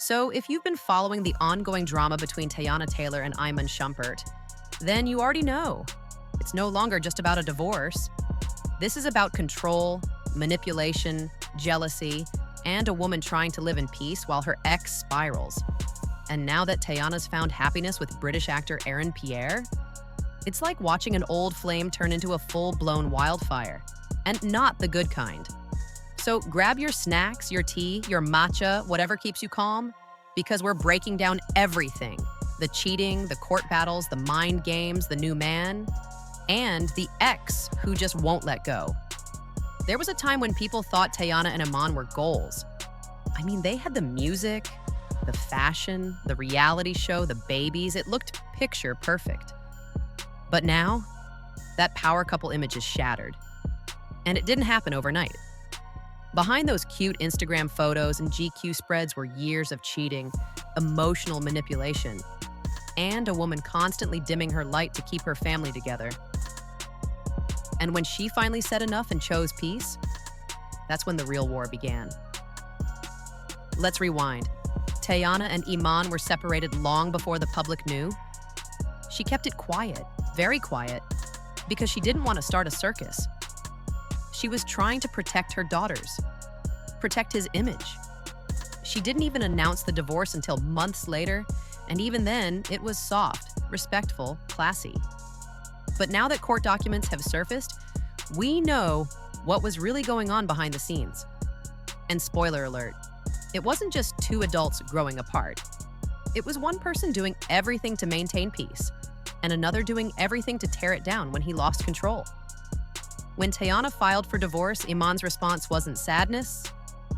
So, if you've been following the ongoing drama between Teyana Taylor and Iman Shumpert, then you already know. It's no longer just about a divorce. This is about control, manipulation, jealousy, and a woman trying to live in peace while her ex spirals. And now that Teyana's found happiness with British actor Aaron Pierre, it's like watching an old flame turn into a full-blown wildfire, and not the good kind. So grab your snacks, your tea, your matcha, whatever keeps you calm, because we're breaking down everything. The cheating, the court battles, the mind games, the new man, and the ex who just won't let go. There was a time when people thought Teyana and Iman were goals. I mean, they had the music, the fashion, the reality show, the babies. It looked picture perfect. But now, that power couple image is shattered. And it didn't happen overnight. Behind those cute Instagram photos and GQ spreads were years of cheating, emotional manipulation, and a woman constantly dimming her light to keep her family together. And when she finally said enough and chose peace, that's when the real war began. Let's rewind. Teyana and Iman were separated long before the public knew. She kept it quiet, very quiet, because she didn't want to start a circus. She was trying to protect her daughters, protect his image. She didn't even announce the divorce until months later, and even then, it was soft, respectful, classy. But now that court documents have surfaced, we know what was really going on behind the scenes. And spoiler alert, it wasn't just two adults growing apart. It was one person doing everything to maintain peace, and another doing everything to tear it down when he lost control. When Teyana filed for divorce, Iman's response wasn't sadness,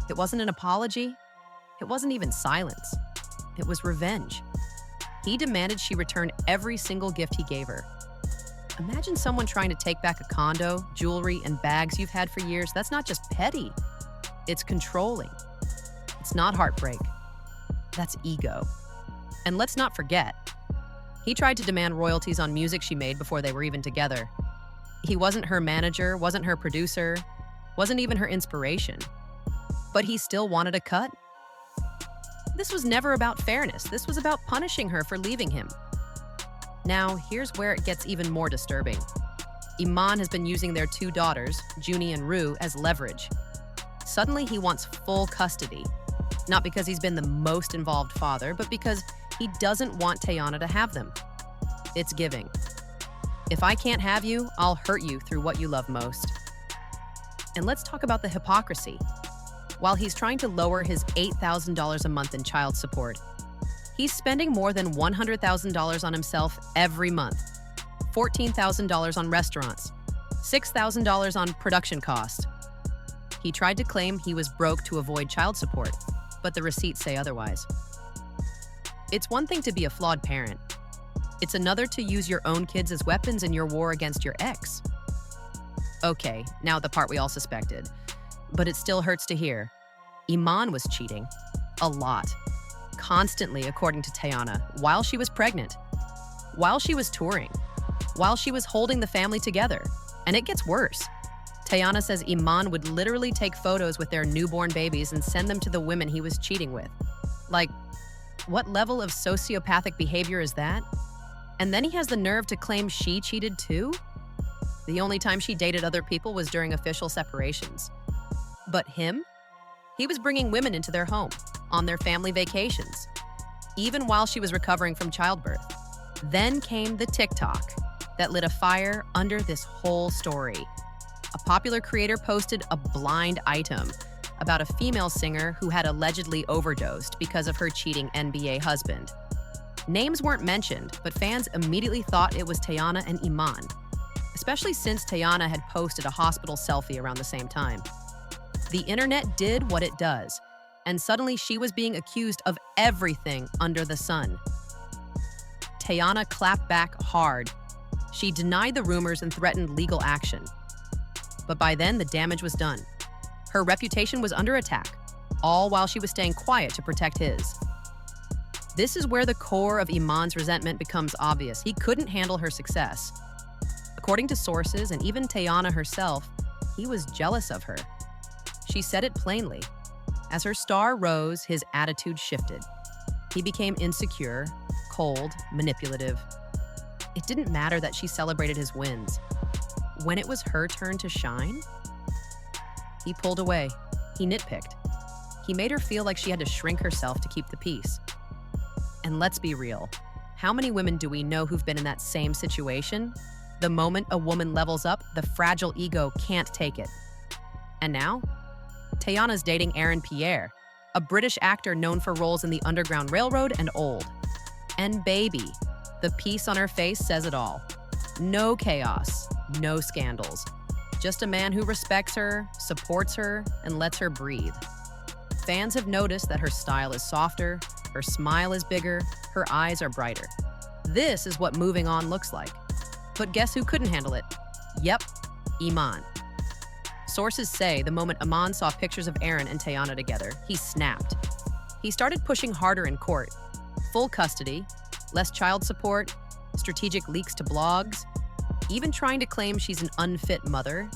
it wasn't an apology, it wasn't even silence. It was revenge. He demanded she return every single gift he gave her. Imagine someone trying to take back a condo, jewelry, and bags you've had for years. That's not just petty, it's controlling. It's not heartbreak, that's ego. And let's not forget, he tried to demand royalties on music she made before they were even together. He wasn't her manager, wasn't her producer, wasn't even her inspiration. But he still wanted a cut? This was never about fairness. This was about punishing her for leaving him. Now, here's where it gets even more disturbing. Iman has been using their two daughters, Junie and Rue, as leverage. Suddenly, he wants full custody. Not because he's been the most involved father, but because he doesn't want Teyana to have them. It's giving. If I can't have you, I'll hurt you through what you love most. And let's talk about the hypocrisy. While he's trying to lower his $8,000 a month in child support, he's spending more than $100,000 on himself every month, $14,000 on restaurants, $6,000 on production costs. He tried to claim he was broke to avoid child support, but the receipts say otherwise. It's one thing to be a flawed parent. It's another to use your own kids as weapons in your war against your ex. Okay, now the part we all suspected. But it still hurts to hear. Iman was cheating. A lot. Constantly, according to Teyana, while she was pregnant, while she was touring, while she was holding the family together. And it gets worse. Teyana says Iman would literally take photos with their newborn babies and send them to the women he was cheating with. Like, what level of sociopathic behavior is that? And then he has the nerve to claim she cheated too? The only time she dated other people was during official separations. But him? He was bringing women into their home, on their family vacations, even while she was recovering from childbirth. Then came the TikTok that lit a fire under this whole story. A popular creator posted a blind item about a female singer who had allegedly overdosed because of her cheating NBA husband. Names weren't mentioned, but fans immediately thought it was Teyana and Iman, especially since Teyana had posted a hospital selfie around the same time. The internet did what it does, and suddenly she was being accused of everything under the sun. Teyana clapped back hard. She denied the rumors and threatened legal action. But by then, the damage was done. Her reputation was under attack, all while she was staying quiet to protect his. This is where the core of Iman's resentment becomes obvious. He couldn't handle her success. According to sources, and even Teyana herself, he was jealous of her. She said it plainly. As her star rose, his attitude shifted. He became insecure, cold, manipulative. It didn't matter that she celebrated his wins. When it was her turn to shine, he pulled away. He nitpicked. He made her feel like she had to shrink herself to keep the peace. And let's be real. How many women do we know who've been in that same situation? The moment a woman levels up, the fragile ego can't take it. And now, Teyana's dating Aaron Pierre, a British actor known for roles in the Underground Railroad and Old. And baby, the piece on her face says it all. No chaos, no scandals. Just a man who respects her, supports her, and lets her breathe. Fans have noticed that her style is softer, her smile is bigger, her eyes are brighter. This is what moving on looks like. But guess who couldn't handle it? Yep, Iman. Sources say the moment Iman saw pictures of Aaron and Teyana together, he snapped. He started pushing harder in court. Full custody, less child support, strategic leaks to blogs, even trying to claim she's an unfit mother,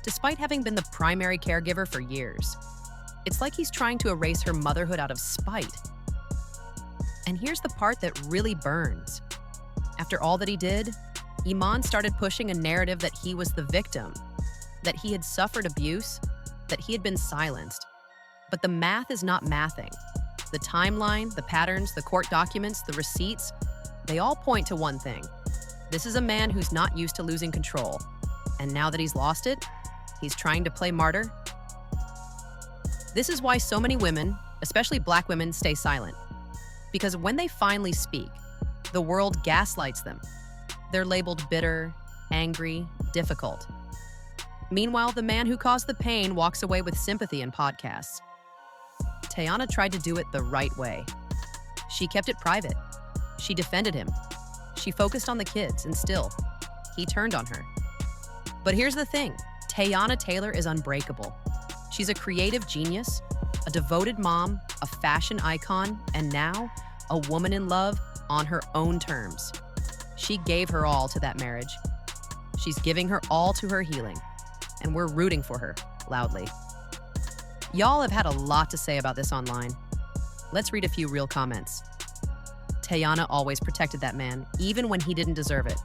despite having been the primary caregiver for years. It's like he's trying to erase her motherhood out of spite. And here's the part that really burns. After all that he did, Iman started pushing a narrative that he was the victim, that he had suffered abuse, that he had been silenced. But the math is not mathing. The timeline, the patterns, the court documents, the receipts, they all point to one thing. This is a man who's not used to losing control. And now that he's lost it, he's trying to play martyr. This is why so many women, especially Black women, stay silent. Because when they finally speak, the world gaslights them. They're labeled bitter, angry, difficult. Meanwhile, the man who caused the pain walks away with sympathy in podcasts. Teyana tried to do it the right way. She kept it private. She defended him. She focused on the kids, and still, he turned on her. But here's the thing, Teyana Taylor is unbreakable. She's a creative genius, a devoted mom, a fashion icon, and now, a woman in love on her own terms. She gave her all to that marriage. She's giving her all to her healing, and we're rooting for her, loudly. Y'all have had a lot to say about this online. Let's read a few real comments. Teyana always protected that man, even when he didn't deserve it.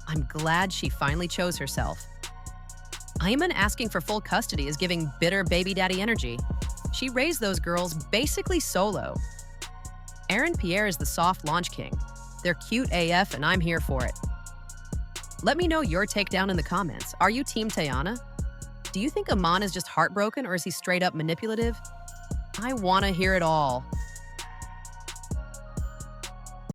I'm glad she finally chose herself. Iman asking for full custody is giving bitter baby daddy energy. She raised those girls basically solo. Aaron Pierre is the soft launch king. They're cute AF and I'm here for it. Let me know your take down in the comments. Are you Team Teyana? Do you think Iman is just heartbroken or is he straight up manipulative? I want to hear it all.